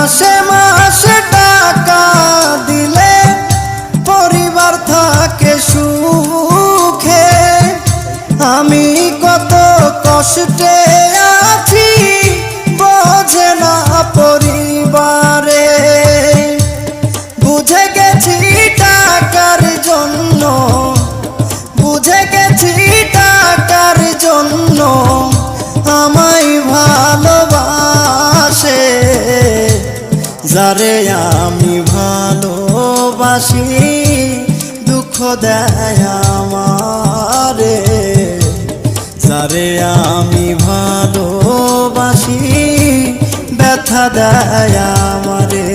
মাসে মাসে টাকা দিলে পরিবার থাকে সুখে। আমি কত কষ্টে আছি বোঝে না পরিবারে। বুঝে গেছি টাকার জন্য, বুঝে গেছি টাকার জন্য আমায় ভালোবাসে। যারে আমি ভালোবাসি দুঃখ দেয় আমারে। যারে আমি ভালোবাসি ব্যথা দেয় আমারে।